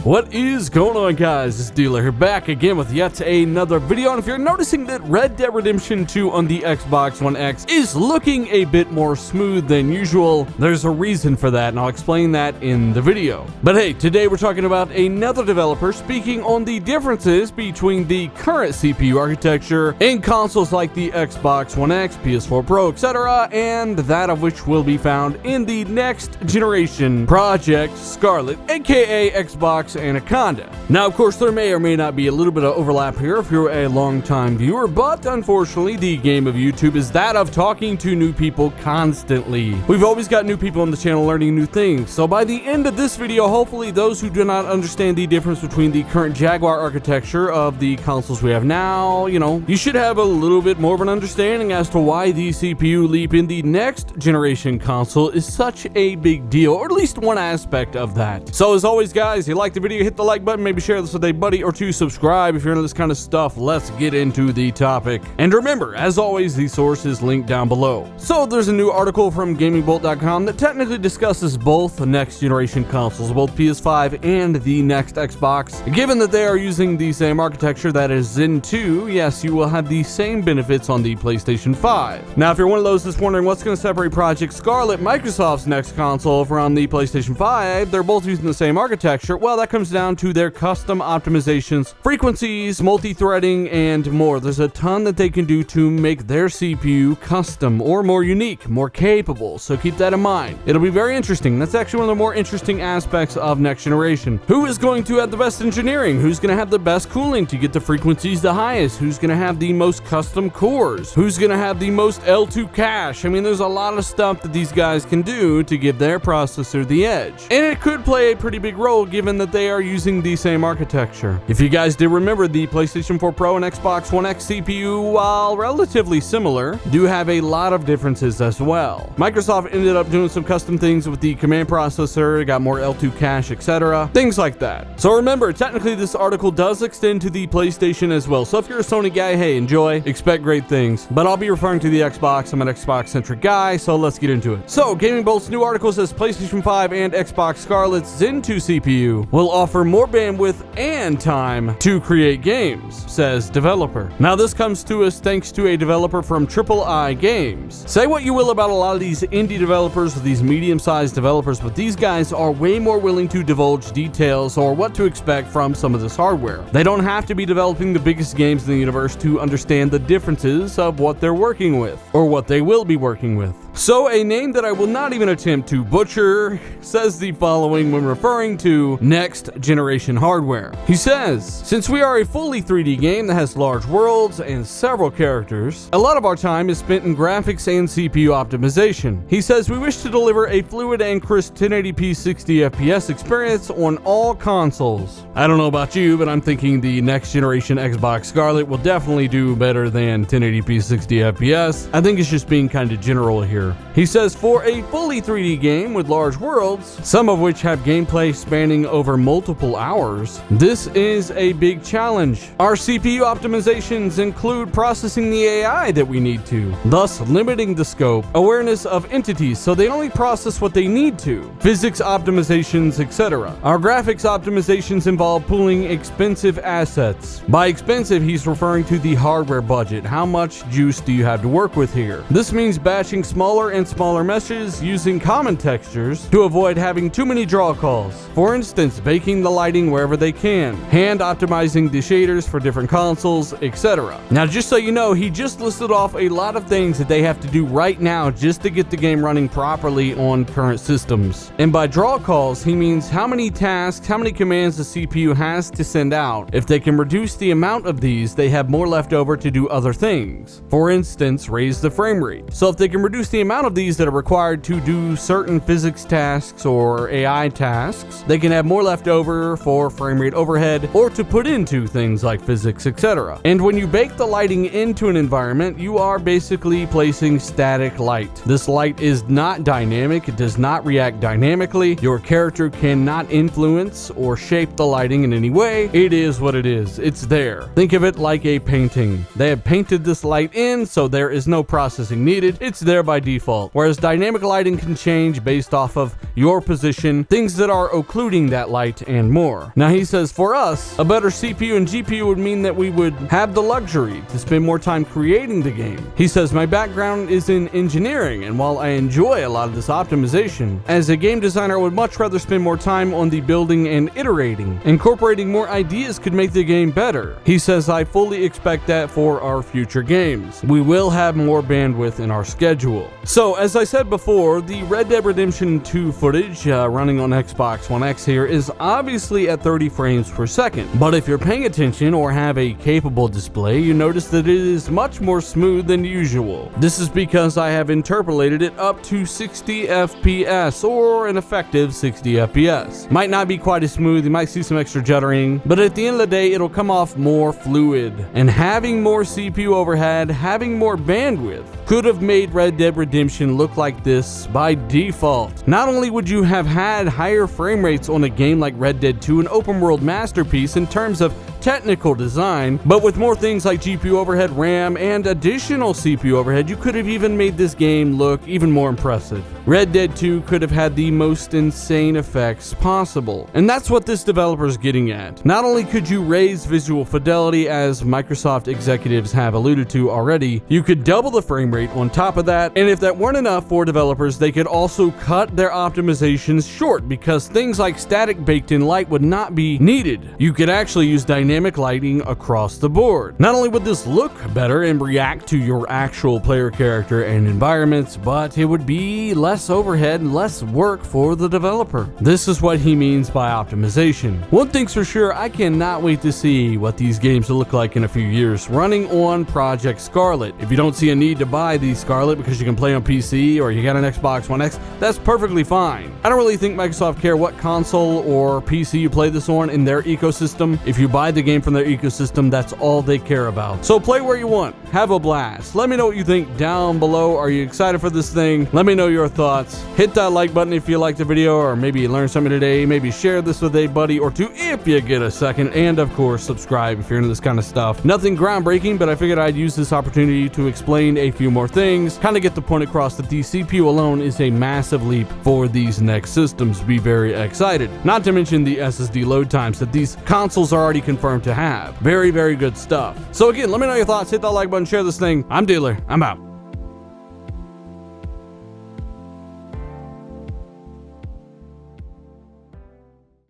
What is going on, guys? It's Dealer here, back again with yet another video. And if you're noticing that Red Dead Redemption 2 on the Xbox One X is looking a bit more smooth than usual, there's a reason for that, and I'll explain that in the video. But hey, today we're talking about another developer speaking on the differences between the current CPU architecture in consoles like the Xbox One X, PS4 Pro, etc., and that of which will be found in the next generation Project Scarlett, aka Xbox Anaconda. Now, of course, there may or may not be a little bit of overlap here if you're a long-time viewer, but unfortunately, the game of YouTube is that of talking to new people constantly. We've always got new people on the channel learning new things, so by the end of this video, hopefully those who do not understand the difference between the current Jaguar architecture of the consoles we have now, you should have a little bit more of an understanding as to why the CPU leap in the next generation console is such a big deal, or at least one aspect of that. So as always, guys, if you like the video, hit the like button, maybe share this with a buddy or two, subscribe if you're into this kind of stuff. Let's get into the topic. And remember, as always, the source is linked down below. So there's a new article from gamingbolt.com that technically discusses both next generation consoles, both PS5 and the next Xbox. Given that they are using the same architecture, that is Zen 2, yes, you will have the same benefits on the PlayStation 5. Now, if you're one of those that's wondering what's going to separate Project Scarlett, Microsoft's next console, from the PlayStation 5, they're both using the same architecture. Well, that comes down to their custom optimizations, frequencies, multi-threading, and more. There's a ton that they can do to make their CPU custom or more unique, more capable, so keep that in mind. It'll be very interesting. That's actually one of the more interesting aspects of next generation. Who is going to have the best engineering? Who's going to have the best cooling to get the frequencies the highest? Who's going to have the most custom cores? Who's going to have the most L2 cache? I mean, there's a lot of stuff that these guys can do to give their processor the edge. And it could play a pretty big role given that they are using the same architecture. If you guys did remember, the PlayStation 4 Pro and Xbox One X CPU, while relatively similar, do have a lot of differences as well. Microsoft ended up doing some custom things with the command processor, got more L2 cache, etc. Things like that. So remember, technically this article does extend to the PlayStation as well. So if you're a Sony guy, hey, enjoy, expect great things. But I'll be referring to the Xbox. I'm an Xbox-centric guy, so let's get into it. So, Gaming Bolt's new article says PlayStation 5 and Xbox Scarlett's Zen 2 CPU will offer more bandwidth and time to create games, says developer. Now, this comes to us thanks to a developer from III Games. Say what you will about a lot of these indie developers or these medium-sized developers, but these guys are way more willing to divulge details or what to expect from some of this hardware. They don't have to be developing the biggest games in the universe to understand the differences of what they're working with, or what they will be working with. So, a name that I will not even attempt to butcher says the following when referring to next generation hardware. He says, since we are a fully 3D game that has large worlds and several characters, a lot of our time is spent in graphics and CPU optimization. He says we wish to deliver a fluid and crisp 1080p 60 FPS experience on all consoles. I don't know about you, but I'm thinking the next generation Xbox Scarlett will definitely do better than 1080p 60 FPS. I think it's just being kind of general here. He says for a fully 3D game with large worlds, some of which have gameplay spanning over multiple hours, this is a big challenge. Our CPU optimizations include processing the AI that we need to, thus limiting the scope, awareness of entities so they only process what they need to, physics optimizations, etc. Our graphics optimizations involve pooling expensive assets. By expensive, he's referring to the hardware budget. How much juice do you have to work with here? This means batching smaller and smaller meshes using common textures to avoid having too many draw calls. For instance, baking the lighting wherever they can, hand optimizing the shaders for different consoles, etc. Now, just so you know, he just listed off a lot of things that they have to do right now just to get the game running properly on current systems. And by draw calls, he means how many tasks, how many commands the CPU has to send out. If they can reduce the amount of these, they have more left over to do other things. For instance, raise the frame rate. So if they can reduce the amount of these that are required to do certain physics tasks or AI tasks, they can have more left over for frame rate overhead or to put into things like physics, etc. And when you bake the lighting into an environment, you are basically placing static light. This light is not dynamic, it does not react dynamically. Your character cannot influence or shape the lighting in any way. It is what it is. It's there. Think of it like a painting. They have painted this light in, so there is no processing needed. It's there by default. default, whereas dynamic lighting can change based off of your position, things that are occluding that light, and more. Now he says for us, a better CPU and GPU would mean that we would have the luxury to spend more time creating the game. He says, my background is in engineering, and while I enjoy a lot of this optimization, as a game designer I would much rather spend more time on the building and iterating. Incorporating more ideas could make the game better. He says, I fully expect that for our future games. We will have more bandwidth in our schedule. So as I said before, the Red Dead Redemption 2 footage running on Xbox One X here is obviously at 30 frames per second, but if you're paying attention or have a capable display, you notice that it is much more smooth than usual. This is because I have interpolated it up to 60 FPS, or an effective 60 FPS. Might not be quite as smooth, you might see some extra juddering, but at the end of the day, it'll come off more fluid. And having more CPU overhead, having more bandwidth, could have made Red Dead Redemption look like this by default. Not only would you have had higher frame rates on a game like Red Dead 2, an open world masterpiece in terms of technical design, but with more things like GPU overhead, RAM, and additional CPU overhead, you could have even made this game look even more impressive. Red Dead 2 could have had the most insane effects possible, and that's what this developer is getting at. Not only could you raise visual fidelity, as Microsoft executives have alluded to already, you could double the frame rate on top of that, and if that weren't enough for developers, they could also cut their optimizations short, because things like static baked-in light would not be needed. You could actually use dynamic lighting across the board. Not only would this look better and react to your actual player character and environments, but it would be less overhead and less work for the developer. This is what he means by optimization. One thing's for sure, I cannot wait to see what these games will look like in a few years running on Project Scarlett. If you don't see a need to buy the Scarlett because you can play on PC or you got an Xbox One X, that's perfectly fine. I don't really think Microsoft care what console or PC you play this on in their ecosystem. If you buy the game from their ecosystem, that's all they care about. So play where you want, have a blast. Let me know what you think down below. Are you excited for this thing? Let me know your thoughts. Hit that like button if you liked the video, or maybe you learned something today. Maybe share this with a buddy or two if you get a second, and of course subscribe if you're into this kind of stuff. Nothing groundbreaking, but I figured I'd use this opportunity to explain a few more things, kind of get the point across that the CPU alone is a massive leap for these next systems. Be very excited. Not to mention the SSD load times that these consoles are already confirmed to have. Very, very good stuff. So again, let me know your thoughts. Hit that like button, share this thing. I'm Dealer. I'm out.